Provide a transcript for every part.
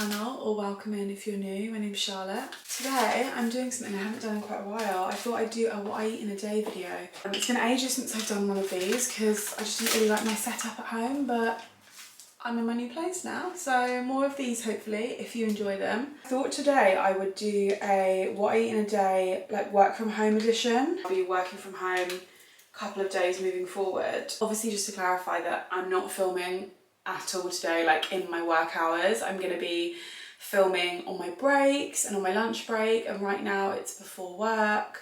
channel, or welcome in if you're new. My name's Charlotte. Today I'm doing something I haven't done in quite a while. I thought I'd do a what I eat in a day video. It's been ages since I've done one of these because I just didn't really like my setup at home, but I'm in my new place now, so more of these hopefully if you enjoy them. I thought today I would do a what I eat in a day, like work from home edition. I'll be working from home a couple of days moving forward. Obviously, just to clarify that I'm not filming at all today, like in my work hours. I'm gonna be filming on my breaks and on my lunch break, and right now it's before work,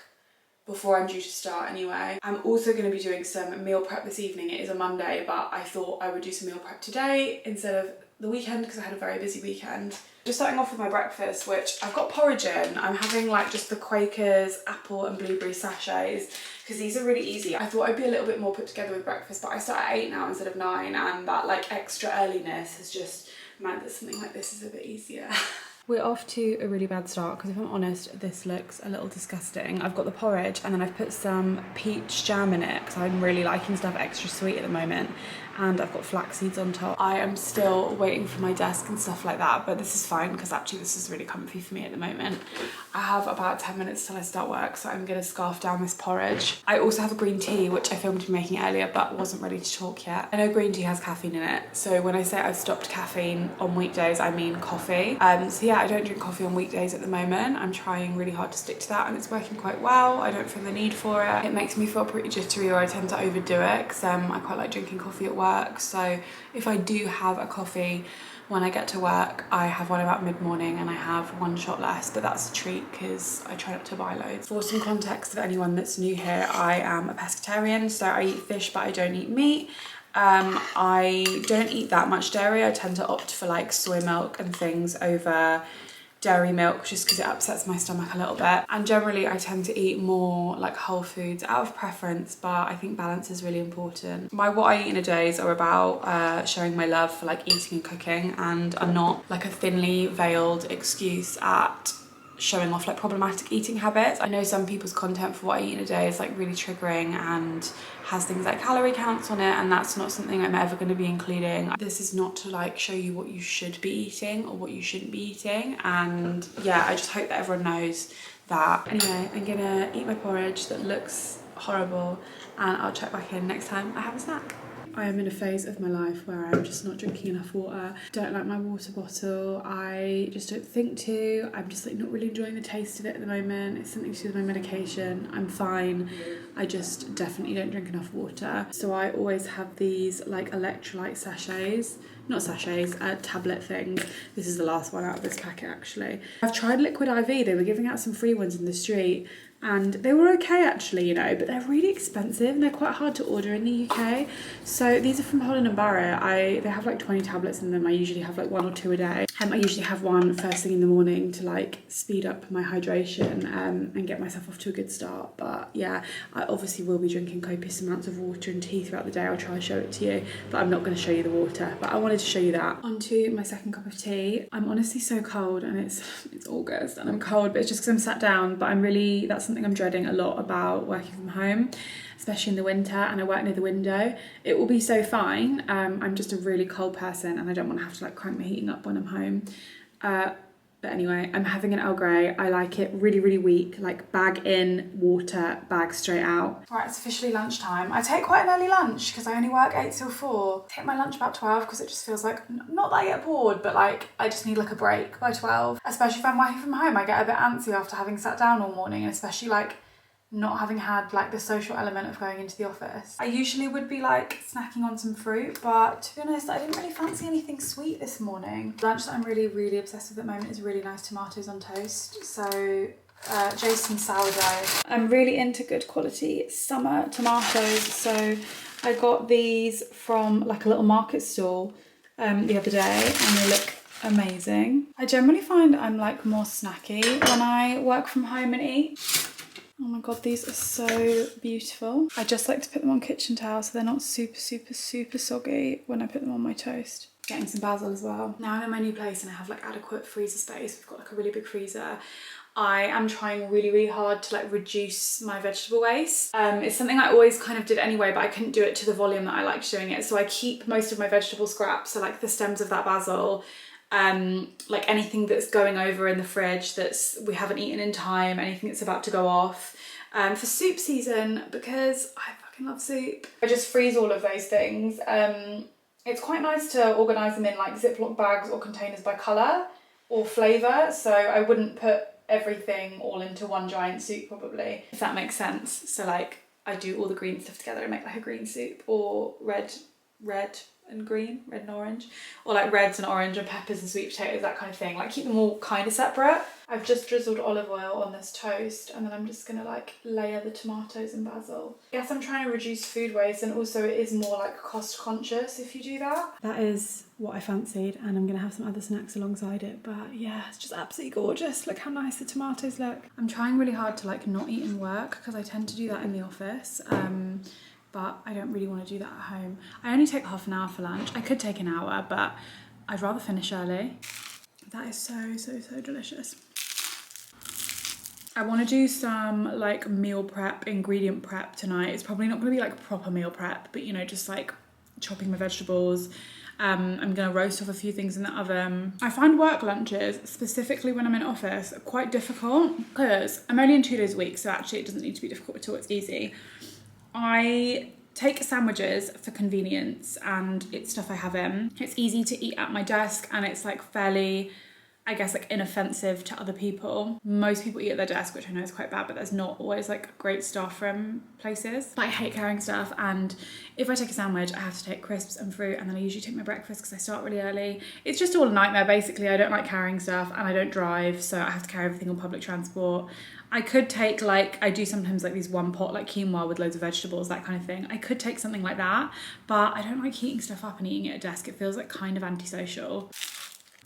before I'm due to start anyway. I'm also going to be doing some meal prep this evening. It is a Monday, but I thought I would do some meal prep today instead of the weekend because I had a very busy weekend. Just starting off with my breakfast, which I've got porridge in. I'm having like just the Quaker's apple and blueberry sachets because these are really easy. I thought I'd be a little bit more put together with breakfast, but I start at 8 now instead of 9, and that like extra earliness has just meant that something like this is a bit easier. We're off to a really bad start because if I'm honest, this looks a little disgusting. I've got the porridge and then I've put some peach jam in it because I'm really liking stuff extra sweet at the moment, and I've got flax seeds on top. I am still waiting for my desk and stuff like that, but this is fine because actually this is really comfy for me at the moment. I have about 10 minutes till I start work, so I'm gonna scarf down this porridge. I also have a green tea, which I filmed me making earlier but wasn't ready to talk yet. I know green tea has caffeine in it, so when I say I've stopped caffeine on weekdays, I mean coffee. So yeah, I don't drink coffee on weekdays at the moment. I'm trying really hard to stick to that and it's working quite well. I don't feel the need for it. It makes me feel pretty jittery, or I tend to overdo it because I quite like drinking coffee at work. So if I do have a coffee when I get to work, I have one about mid-morning and I have one shot less, but that's a treat because I try not to buy loads. For some context of anyone that's new here, I am a pescatarian, so I eat fish but I don't eat meat. I don't eat that much dairy. I tend to opt for like soy milk and things over dairy milk just because it upsets my stomach a little bit, and generally I tend to eat more like whole foods out of preference, but I think balance is really important. My what I eat in a day are about showing my love for like eating and cooking, and are not like a thinly veiled excuse at showing off like problematic eating habits. I know some people's content for what I eat in a day is like really triggering and has things like calorie counts on it, and that's not something I'm ever going to be including. This is not to like show you what you should be eating or what you shouldn't be eating, and yeah, I just hope that everyone knows that. Anyway, I'm gonna eat my porridge that looks horrible, and I'll check back in next time I have a snack. I am in a phase of my life where I'm just not drinking enough water. Don't like my water bottle. I just don't think to. I'm just like not really enjoying the taste of it at the moment. It's something to do with my medication. I'm fine. I just definitely don't drink enough water. So I always have these like electrolyte sachets. Not sachets, tablet things. This is the last one out of this packet actually. I've tried Liquid IV. They were giving out some free ones in the street, and they were okay actually, you know, but they're really expensive and they're quite hard to order in the UK. So these are from Holland & Barrett. They have like 20 tablets in them. I usually have like 1 or 2 a day. I usually have one first thing in the morning to like speed up my hydration and get myself off to a good start. But yeah, I obviously will be drinking copious amounts of water and tea throughout the day. I'll try to show it to you, but I'm not going to show you the water. But I wanted to show you that. On to my second cup of tea. I'm honestly so cold, and it's August and I'm cold, but it's just because I'm sat down. But that's something I'm dreading a lot about working from home, especially in the winter, and I work near the window. It will be so fine. I'm just a really cold person and I don't want to have to like crank my heating up when I'm home. But anyway, I'm having an Earl Grey. I like it really, really weak, like bag in, water, bag straight out. Right, it's officially lunchtime. I take quite an early lunch because I only work 8 till 4. I take my lunch about 12 because it just feels like, not that I get bored, but like I just need like a break by 12. Especially if I'm working from home, I get a bit antsy after having sat down all morning, and especially like not having had like the social element of going into the office. I usually would be like snacking on some fruit, but to be honest, I didn't really fancy anything sweet this morning. Lunch that I'm really, really obsessed with at the moment is really nice tomatoes on toast. So Jason sourdough. I'm really into good quality summer tomatoes. So I got these from like a little market stall the other day, and they look amazing. I generally find I'm like more snacky when I work from home and eat. Oh my god, these are so beautiful. I just like to put them on kitchen towel so they're not super, super, super soggy when I put them on my toast. Getting some basil as well. Now I'm in my new place and I have like adequate freezer space. We've got like a really big freezer. I am trying really, really hard to like reduce my vegetable waste. It's something I always kind of did anyway, but I couldn't do it to the volume that I liked doing it. So I keep most of my vegetable scraps, so like the stems of that basil, like anything that's going over in the fridge we haven't eaten in time, anything that's about to go off. For soup season, because I fucking love soup, I just freeze all of those things. It's quite nice to organise them in like Ziploc bags or containers by colour or flavour, so I wouldn't put everything all into one giant soup probably, if that makes sense. So like I do all the green stuff together and make like a green soup, or red and green, red and orange, or like reds and orange and peppers and sweet potatoes, that kind of thing. Like keep them all kind of separate. I've just drizzled olive oil on this toast, and then I'm just gonna like layer the tomatoes and basil. I guess I'm trying to reduce food waste, and also it is more like cost conscious if you do that. That is what I fancied, and I'm gonna have some other snacks alongside it, but yeah, it's just absolutely gorgeous. Look how nice the tomatoes look. I'm trying really hard to like not eat in work, because I tend to do that in the office. But I don't really want to do that at home. I only take half an hour for lunch. I could take an hour, but I'd rather finish early. That is so, so, so delicious. I want to do some like meal prep, ingredient prep tonight. It's probably not going to be like proper meal prep, but you know, just like chopping my vegetables. I'm going to roast off a few things in the oven. I find work lunches, specifically when I'm in office, quite difficult, because I'm only in 2 days a week, so actually it doesn't need to be difficult at all, it's easy. I take sandwiches for convenience, and it's stuff I have in. It's easy to eat at my desk, and it's like fairly, I guess, like inoffensive to other people. Most people eat at their desk, which I know is quite bad, but there's not always like great stuff from places. But I hate carrying stuff, and if I take a sandwich, I have to take crisps and fruit, and then I usually take my breakfast because I start really early. It's just all a nightmare basically. I don't like carrying stuff, and I don't drive, so I have to carry everything on public transport. I could take like, I do sometimes like these one pot like quinoa with loads of vegetables, that kind of thing. I could take something like that, but I don't like heating stuff up and eating it at a desk. It feels like kind of antisocial.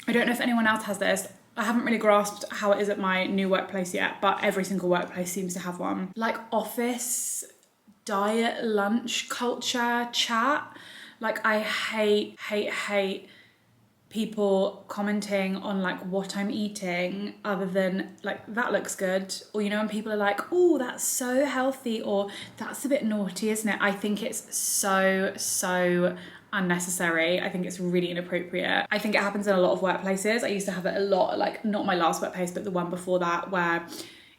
I don't know if anyone else has this. I haven't really grasped how it is at my new workplace yet, but every single workplace seems to have one. Like office diet lunch culture chat. Like I hate people commenting on like what I'm eating other than like that looks good, or you know, when people are like, oh, that's so healthy, or that's a bit naughty, isn't it? I think it's so unnecessary. I think it's really inappropriate. I think it happens in a lot of workplaces. I used to have it a lot, like not my last workplace but the one before that, where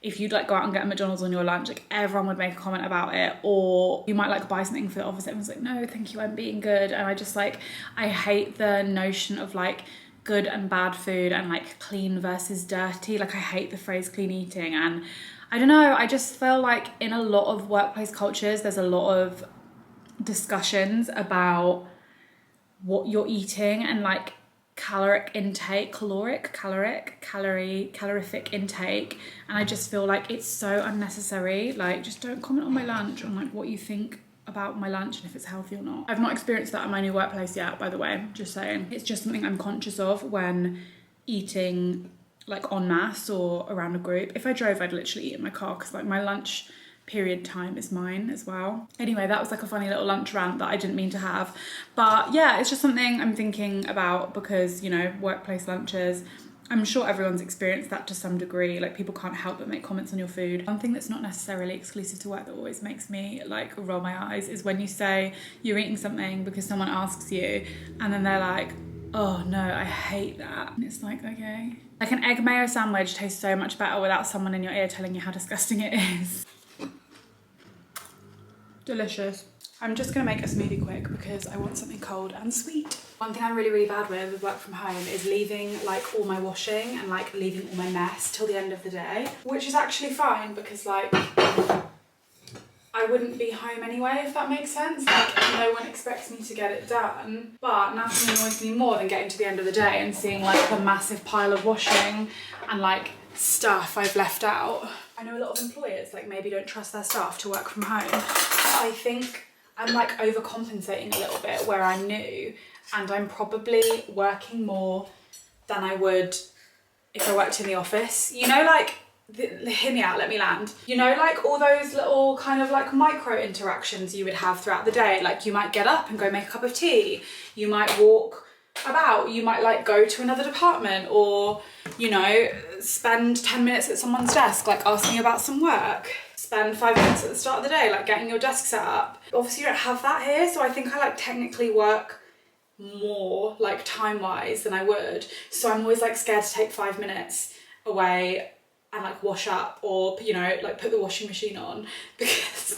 if you'd like go out and get a McDonald's on your lunch, like everyone would make a comment about it, or you might like buy something for the office, everyone's like, no thank you, I'm being good. And I just like, I hate the notion of like good and bad food and like clean versus dirty. Like I hate the phrase clean eating, and I don't know, I just feel like in a lot of workplace cultures there's a lot of discussions about what you're eating and like calorific intake, and I just feel like it's so unnecessary. Like just don't comment on my lunch, on like what you think about my lunch and if it's healthy or not. I've not experienced that at my new workplace yet, by the way, just saying. It's just something I'm conscious of when eating like en masse or around a group. If I drove, I'd literally eat in my car, because like my lunch period time is mine as well. Anyway, that was like a funny little lunch rant that I didn't mean to have, but yeah, it's just something I'm thinking about, because you know, workplace lunches, I'm sure everyone's experienced that to some degree. Like people can't help but make comments on your food. One thing that's not necessarily exclusive to work that always makes me like roll my eyes is when you say you're eating something because someone asks you, and then they're like, oh no, I hate that. And it's like, okay. Like an egg mayo sandwich tastes so much better without someone in your ear telling you how disgusting it is. Delicious. I'm just gonna make a smoothie quick because I want something cold and sweet. One thing I'm really bad with work from home is leaving like all my washing and like leaving all my mess till the end of the day, which is actually fine because like I wouldn't be home anyway, if that makes sense. Like no one expects me to get it done, but nothing annoys me more than getting to the end of the day and seeing like the massive pile of washing and like stuff I've left out. I know a lot of employers like maybe don't trust their staff to work from home. I think I'm like overcompensating a little bit where I'm new, and I'm probably working more than I would if I worked in the office. You know, like, hear me out, let me land. You know, like all those little kind of like micro interactions you would have throughout the day. Like you might get up and go make a cup of tea. You might walk about, you might like go to another department, or you know, spend 10 minutes at someone's desk like asking about some work, spend 5 minutes at the start of the day like getting your desk set up. Obviously you don't have that here, so I think I like technically work more like time-wise than I would. So I'm always like scared to take 5 minutes away and like wash up, or, you know, like put the washing machine on, because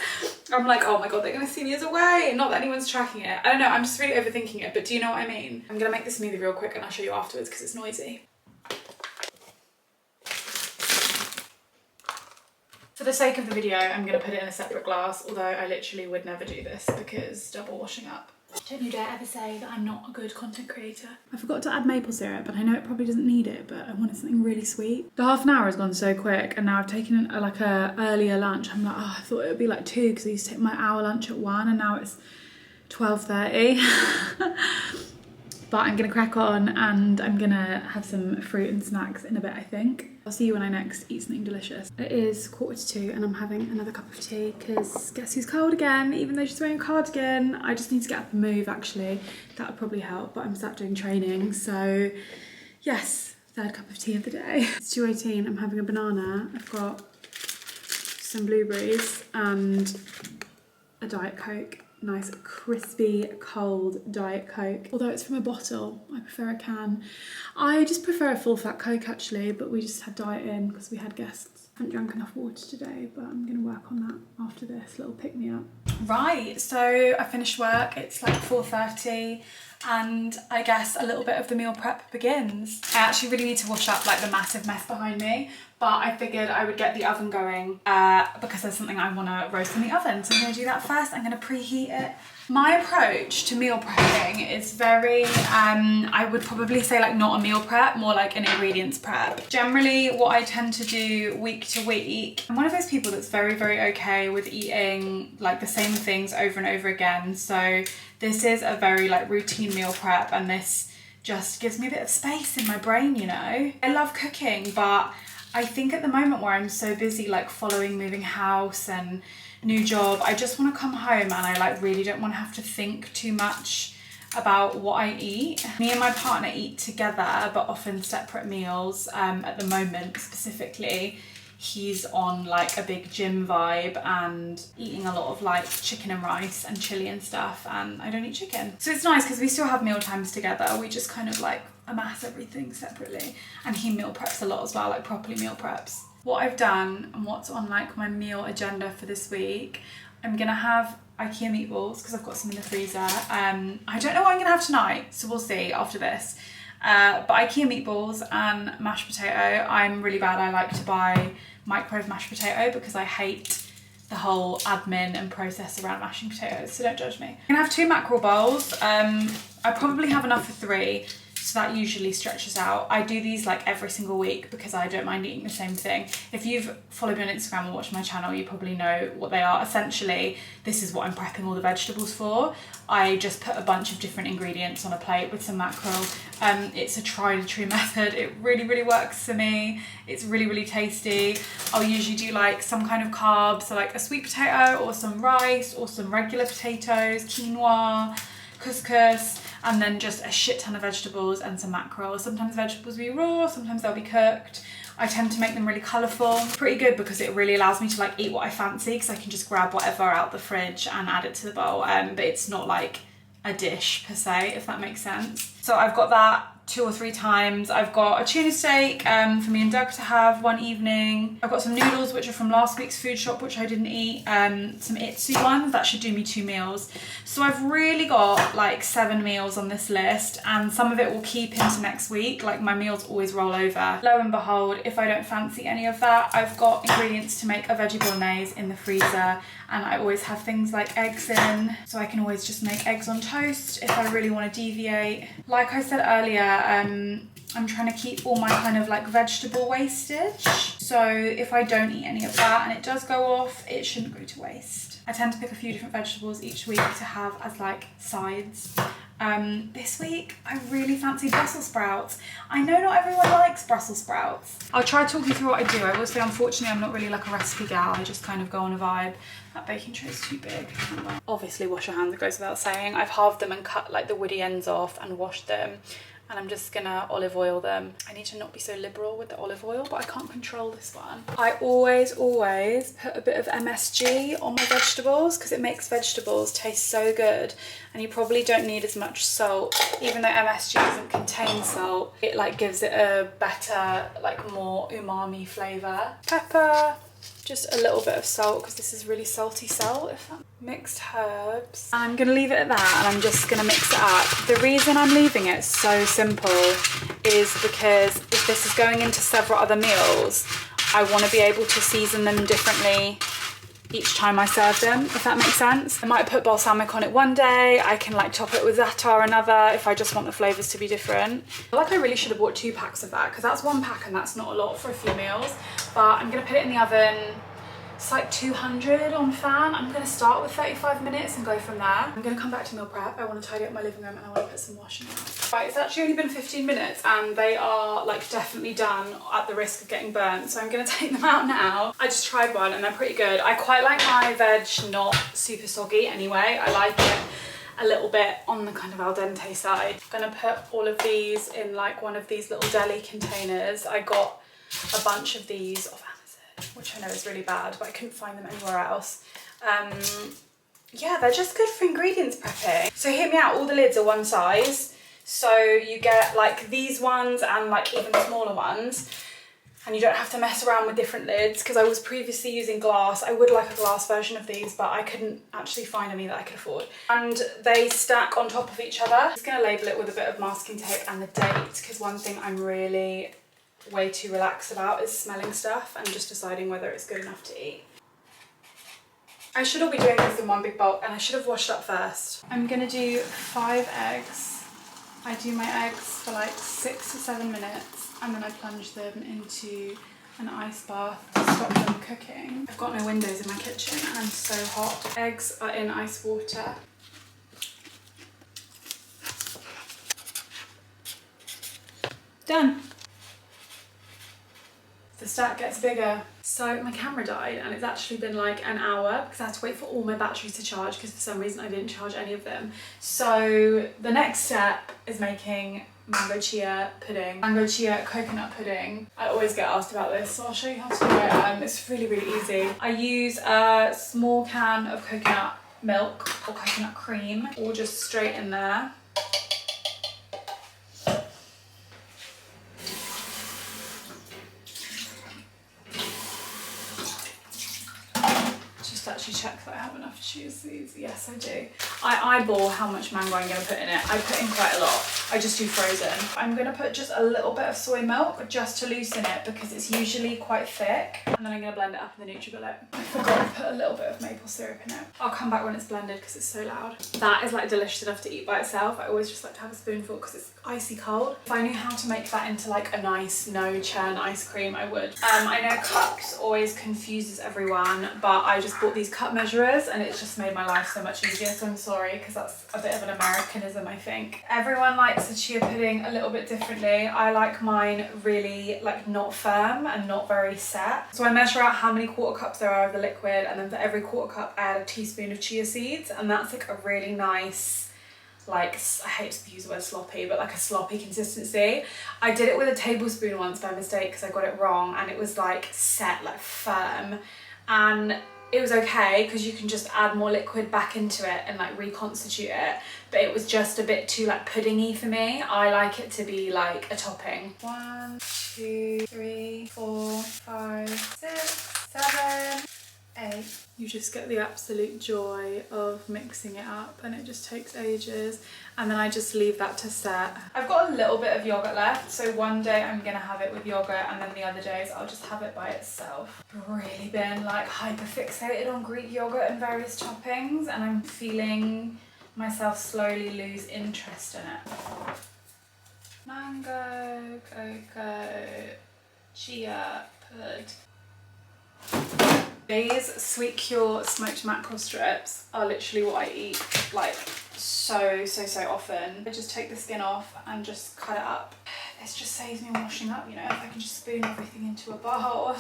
I'm like, oh my God, they're gonna see me as away. Not that anyone's tracking it. I don't know, I'm just really overthinking it, but do you know what I mean? I'm gonna make the smoothie real quick and I'll show you afterwards because it's noisy. For the sake of the video, I'm gonna put it in a separate glass, although I literally would never do this because double washing up. Don't you dare ever say that I'm not a good content creator. I forgot to add maple syrup, but I know it probably doesn't need it, but I wanted something really sweet. The half an hour has gone so quick, and now I've taken like a earlier lunch. I'm like, oh, I thought it would be like 2 because I used to take my hour lunch at 1, and now it's 12:30. But I'm gonna crack on and I'm gonna have some fruit and snacks in a bit, I think. I'll see you when I next eat something delicious. It is 1:45 and I'm having another cup of tea because guess who's cold again, even though she's wearing a cardigan. I just need to get up and move actually. That would probably help, but I'm sat doing training. So yes, 3rd cup of tea of the day. It's 2:18, I'm having a banana. I've got some blueberries and a Diet Coke. Nice crispy cold Diet Coke. Although it's from a bottle, I prefer a can. I just prefer a full fat Coke actually, but we just had Diet in because we had guests. I haven't drunk enough water today, but I'm gonna work on that after this little pick me up. Right, so I finished work. It's like 4:30 and I guess a little bit of the meal prep begins. I actually really need to wash up like the massive mess behind me, but I figured I would get the oven going because there's something I want to roast in the oven. So I'm going to do that first. I'm going to preheat it. My approach to meal prepping is very, I would probably say like not a meal prep, more like an ingredients prep. Generally what I tend to do week to week, I'm one of those people that's very, very okay with eating like the same things over and over again. So this is a very like routine meal prep, and this just gives me a bit of space in my brain, you know. I love cooking, but I think at the moment where I'm so busy like following moving house and new job, I just want to come home and I like really don't want to have to think too much about what I eat. Me and my partner eat together but often separate meals. At the moment specifically, he's on like a big gym vibe and eating a lot of like chicken and rice and chili and stuff, and I don't eat chicken. So it's nice because we still have meal times together. We just kind of like amass everything separately, and he meal preps a lot as well, like properly meal preps. What I've done and what's on like my meal agenda for this week, I'm gonna have IKEA meatballs because I've got some in the freezer. I don't know what I'm gonna have tonight, so we'll see after this. But IKEA meatballs and mashed potato. I'm really bad. I like to buy microwave mashed potato because I hate the whole admin and process around mashing potatoes, so don't judge me. I'm gonna have 2 mackerel bowls. I probably have enough for 3. So that usually stretches out. I do these like every single week because I don't mind eating the same thing. If you've followed me on Instagram or watched my channel, you probably know what they are. Essentially, this is what I'm prepping all the vegetables for. I just put a bunch of different ingredients on a plate with some mackerel. It's a tried and true method. It really, really works for me. It's really, really tasty. I'll usually do like some kind of carbs, so like a sweet potato or some rice or some regular potatoes, quinoa, couscous, and then just a shit ton of vegetables and some mackerel. Sometimes vegetables will be raw, sometimes they'll be cooked. I tend to make them really colourful. Pretty good because it really allows me to like eat what I fancy, because I can just grab whatever out the fridge and add it to the bowl. But it's not like a dish per se, if that makes sense. So I've got that 2 or 3 times. I've got a tuna steak for me and Doug to have one evening. I've got some noodles which are from last week's food shop which I didn't eat. Some Itsu ones, that should do me 2 meals. So I've really got like 7 meals on this list, and some of it will keep into next week. Like my meals always roll over. Lo and behold, if I don't fancy any of that, I've got ingredients to make a veggie bolognese in the freezer, and I always have things like eggs in, so I can always just make eggs on toast if I really want to deviate. Like I said earlier, I'm trying to keep all my kind of like vegetable wastage. So if I don't eat any of that and it does go off, it shouldn't go to waste. I tend to pick a few different vegetables each week to have as like sides. This week I really fancy Brussels sprouts. I know not everyone likes Brussels sprouts. I'll try to talk you through what I do. I will say unfortunately I'm not really like a recipe gal, I just kind of go on a vibe. That baking tray is too big. Obviously wash your hands, it goes without saying. I've halved them and cut like the woody ends off and washed them. and I'm just gonna olive oil them. I need to not be so liberal with the olive oil, but I can't control this one. I always put a bit of MSG on my vegetables because it makes vegetables taste so good, and you probably don't need as much salt. Even though MSG doesn't contain salt, it like gives it a better, like more umami flavour. Pepper. Just a little bit of salt because this is really salty salt. Mixed herbs. And I'm going to leave it at that, and I'm just going to mix it up. The reason I'm leaving it so simple is because if this is going into several other meals, I want to be able to season them differently each time I serve them, if that makes sense. I might put balsamic on it one day, I can like top it with za'atar another if I just want the flavours to be different. I feel like I really should have bought 2 packs of that because that's 1 pack and that's not a lot for a few meals. But I'm going to put it in the oven. It's like 200 on fan. I'm going to start with 35 minutes and go from there. I'm going to come back to meal prep. I want to tidy up my living room and I want to put some washing out. Right, it's actually only been 15 minutes and they are like definitely done at the risk of getting burnt. So I'm going to take them out now. I just tried one and they're pretty good. I quite like my veg not super soggy anyway. I like it a little bit on the kind of al dente side. I'm going to put all of these in like one of these little deli containers. I got a bunch of these off Amazon, which I know is really bad, but I couldn't find them anywhere else. Yeah, they're just good for ingredients prepping. So hear me out, all the lids are one size. So you get like these ones and like even smaller ones. And you don't have to mess around with different lids because I was previously using glass. I would like a glass version of these, but I couldn't actually find any that I could afford. And they stack on top of each other. I'm just gonna label it with a bit of masking tape and the date, because one thing I'm really way too relaxed about is smelling stuff and just deciding whether it's good enough to eat. I should all be doing this in one big bulk and I should have washed up first. I'm gonna do 5 eggs. I do my eggs for like 6 to 7 minutes and then I plunge them into an ice bath to stop them cooking. I've got no windows in my kitchen and I'm so hot. Eggs are in ice water. Done. The stack gets bigger. So my camera died and it's actually been like an hour because I had to wait for all my batteries to charge because for some reason I didn't charge any of them. So the next step is making mango chia pudding. Mango chia coconut pudding. I always get asked about this, so I'll show you how to do it. It's really, really easy. I use a small can of coconut milk or coconut cream, or just straight in there. Actually check that I have enough chia seeds. Yes, I do. I eyeball how much mango I'm going to put in it. I put in quite a lot. I just do frozen. I'm going to put just a little bit of soy milk just to loosen it because it's usually quite thick. And then I'm going to blend it up in the NutriBullet. I forgot to put a little bit of maple syrup in it. I'll come back when it's blended because it's so loud. That is like delicious enough to eat by itself. I always just like to have a spoonful because it's icy cold. If I knew how to make that into like a nice no churn ice cream, I would. I know cups always confuses everyone, but I just bought these cup measurers and it's just made my life so much easier, so I'm sorry because that's a bit of an Americanism, I think. Everyone likes the chia pudding a little bit differently. I like mine really like not firm and not very set. So I measure out how many quarter cups there are of the liquid, and then for every quarter cup I add a teaspoon of chia seeds, and that's like a really nice, like, I hate to use the word sloppy, but like a sloppy consistency. I did it with a tablespoon once by mistake because I got it wrong and it was like set, like firm, and it was okay because you can just add more liquid back into it and like reconstitute it, but it was just a bit too like puddingy for me. I like it to be like a topping. 1, 2, 3, 4, 5, 6, 7, 8. You just get the absolute joy of mixing it up and it just takes ages, and then I just leave that to set. I've got a little bit of yogurt left, so one day I'm gonna have it with yogurt and then the other days I'll just have it by itself. I've really been like hyper fixated on Greek yogurt and various toppings, and I'm feeling myself slowly lose interest in it. Mango, cocoa, chia pud. These Sweet Cure smoked mackerel strips are literally what I eat like so often. I just take the skin off and just cut it up. This just saves me washing up, you know, if I can just spoon everything into a bowl.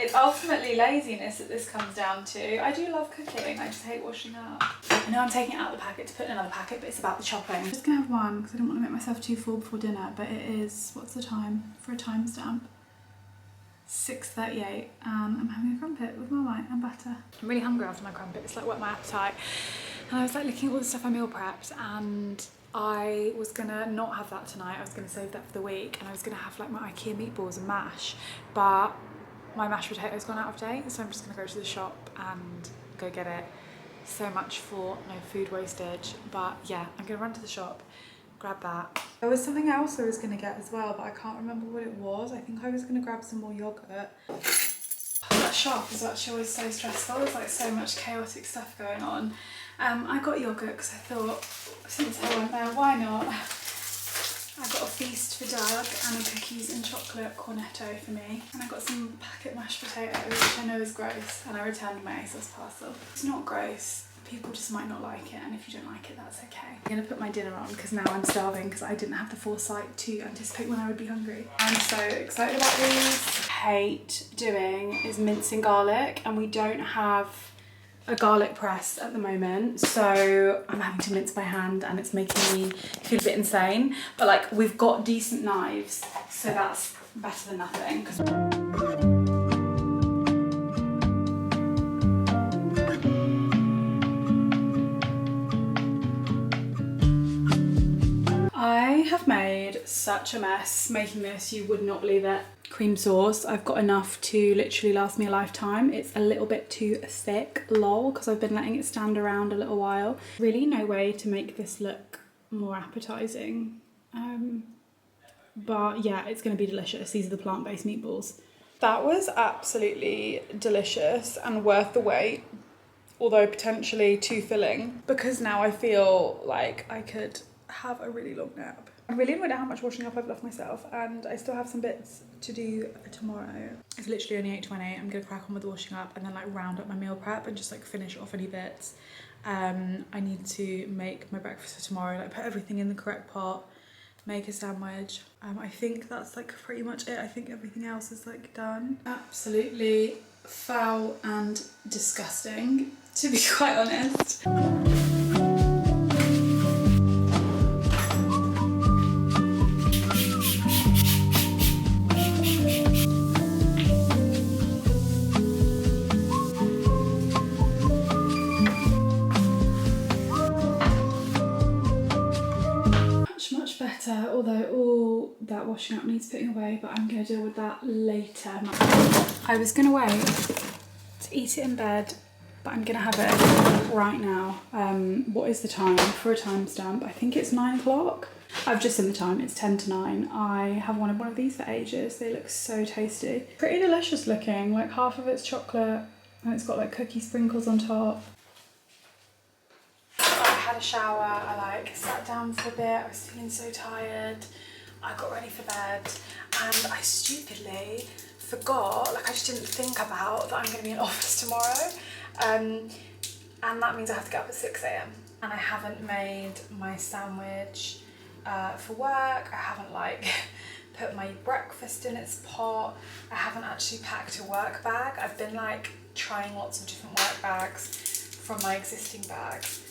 It's ultimately laziness that this comes down to. I do love cooking, I just hate washing up. I know I'm taking it out of the packet to put in another packet, but it's about the chopping. I'm just gonna have one because I don't want to make myself too full before dinner, but it is, what's the time for a timestamp? 6:38, and I'm having a crumpet with Marmite and butter. I'm really hungry after my crumpet, it's like whet my appetite. And I was like looking at all the stuff I meal prepped, and I was gonna not have that tonight, I was gonna save that for the week, and I was gonna have like my IKEA meatballs and mash, but my mashed potatoes gone out of date, so I'm just gonna go to the shop and go get it. So much for no food wastage, but yeah, I'm gonna run to the shop, grab that. There was something else I was gonna get as well, but I can't remember what it was. I think I was gonna grab some more yogurt. That shop is actually always so stressful. There's like so much chaotic stuff going on. I got yogurt because I thought, since I went there, why not? I got a feast for Doug and a cookies and chocolate cornetto for me. And I got some packet mashed potatoes, which I know is gross, and I returned my ASOS parcel. It's not gross. People just might not like it, and if you don't like it, that's okay. I'm gonna put my dinner on because now I'm starving because I didn't have the foresight to anticipate when I would be hungry. I'm so excited about these. Hate doing is mincing garlic, and we don't have a garlic press at the moment, so I'm having to mince by hand and it's making me feel a bit insane. But like, we've got decent knives, so that's better than nothing. I have made such a mess making this, you would not believe it. Cream sauce, I've got enough to literally last me a lifetime. It's a little bit too thick, lol, because I've been letting it stand around a little while. Really no way to make this look more appetizing. But yeah, it's gonna be delicious. These are the plant-based meatballs. That was absolutely delicious and worth the wait, although potentially too filling, because now I feel like I could have a really long nap. I'm really annoyed at how much washing up I've left myself, and I still have some bits to do for tomorrow. It's literally only 8:20. I'm gonna crack on with the washing up and then like round up my meal prep and just like finish off any bits. I need to make my breakfast for tomorrow, like put everything in the correct pot, make a sandwich. I think that's like pretty much it. I think everything else is like done. Absolutely foul and disgusting, to be quite honest. Although all that washing up needs putting away, but I'm going to deal with that later. I was going to wait to eat it in bed, but I'm going to have it right now. What is the time for a timestamp? I think it's 9 o'clock. I've just seen the time, it's 10 to 9. I have wanted one of these for ages. They look so tasty. Pretty delicious looking, like half of it's chocolate and it's got like cookie sprinkles on top. I had a shower, I like sat down for a bit, I was feeling so tired, I got ready for bed, and I stupidly forgot, like I just didn't think about that I'm going to be in office tomorrow, and that means I have to get up at 6 AM, and I haven't made my sandwich for work, I haven't like put my breakfast in its pot, I haven't actually packed a work bag. I've been like trying lots of different work bags from my existing bags.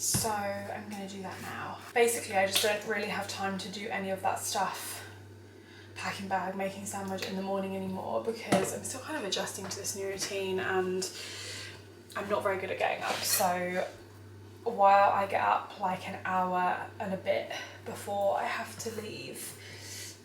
So I'm going to do that now. Basically, I just don't really have time to do any of that stuff, packing bag, making sandwich in the morning anymore, because I'm still kind of adjusting to this new routine and I'm not very good at getting up. So while I get up like an hour and a bit before I have to leave,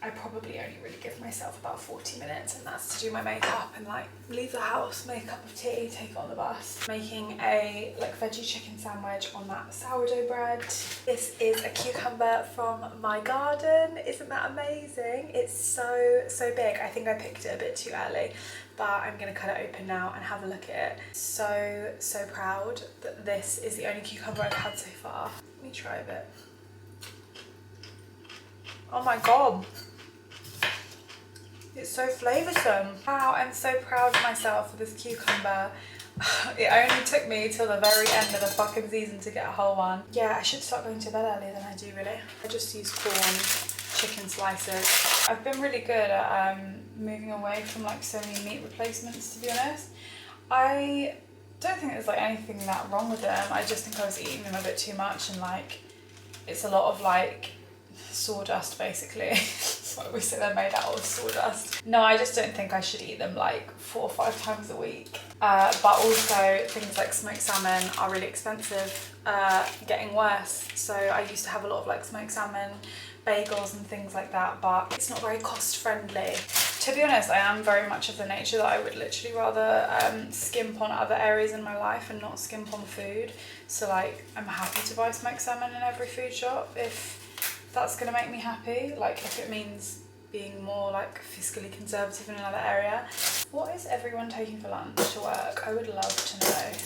I probably only really give myself about 40 minutes, and that's to do my makeup and like leave the house, make a cup of tea, take it on the bus. Making a like veggie chicken sandwich on that sourdough bread. This is a cucumber from my garden. Isn't that amazing? It's so big. I think I picked it a bit too early, but I'm gonna cut it open now and have a look at it. So proud that this is the only cucumber I've had so far. Let me try a bit. Oh my god. It's so flavoursome. Wow, I'm so proud of myself for this cucumber. It only took me till the very end of the fucking season to get a whole one. Yeah, I should start going to bed earlier than I do really. I just use corn, chicken slices, I've been really good at moving away from like so many meat replacements, to be honest. I don't think there's like anything that wrong with them. I just think I was eating them a bit too much, and like it's a lot of like sawdust basically. That's what we say they're made out of, sawdust. No, I just don't think I should eat them like 4 or 5 times a week. But also things like smoked salmon are really expensive, getting worse. So I used to have a lot of like smoked salmon, bagels and things like that, but it's not very cost friendly. To be honest, I am very much of the nature that I would literally rather skimp on other areas in my life and not skimp on food. So like I'm happy to buy smoked salmon in every food shop if that's gonna make me happy. Like if it means being more like fiscally conservative in another area. What is everyone taking for lunch to work? I would love to know.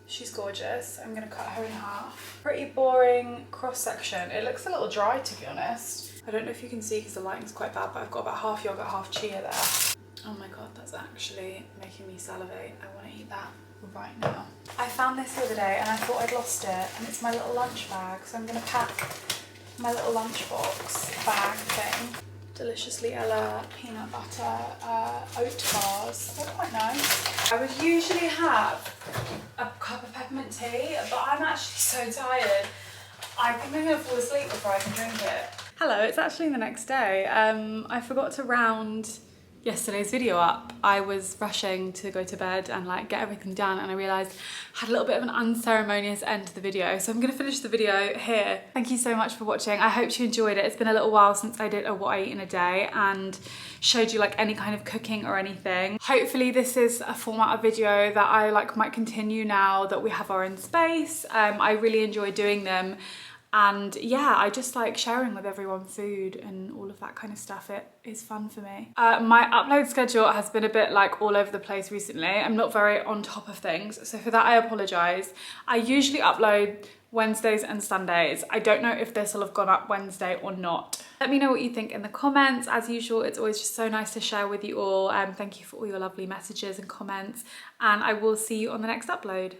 She's gorgeous. I'm gonna cut her in half. Pretty boring cross section. It looks a little dry, to be honest. I don't know if you can see because the lighting's quite bad, but I've got about half yogurt, half chia there. Oh my god, that's actually making me salivate. I want to eat that right now. I found this the other day and I thought I'd lost it, and it's my little lunch bag. So I'm gonna pack my little lunchbox bag thing. Deliciously Ella peanut butter oat bars. They're quite nice. I would usually have a cup of peppermint tea, but I'm actually so tired. I think I'm gonna fall asleep before I can drink it. Hello, it's actually the next day. I forgot to round yesterday's video up. I was rushing to go to bed and like get everything done, and I realised I had a little bit of an unceremonious end to the video. So I'm gonna finish the video here. Thank you so much for watching. I hope you enjoyed it. It's been a little while since I did a what I eat in a day and showed you like any kind of cooking or anything. Hopefully this is a format of video that I like might continue now that we have our own space. I really enjoy doing them. And yeah, I just like sharing with everyone food and all of that kind of stuff. It is fun for me. My upload schedule has been a bit like all over the place recently. I'm not very on top of things. So for that, I apologize. I usually upload Wednesdays and Sundays. I don't know if this will have gone up Wednesday or not. Let me know what you think in the comments. As usual, it's always just so nice to share with you all. Thank you for all your lovely messages and comments. And I will see you on the next upload.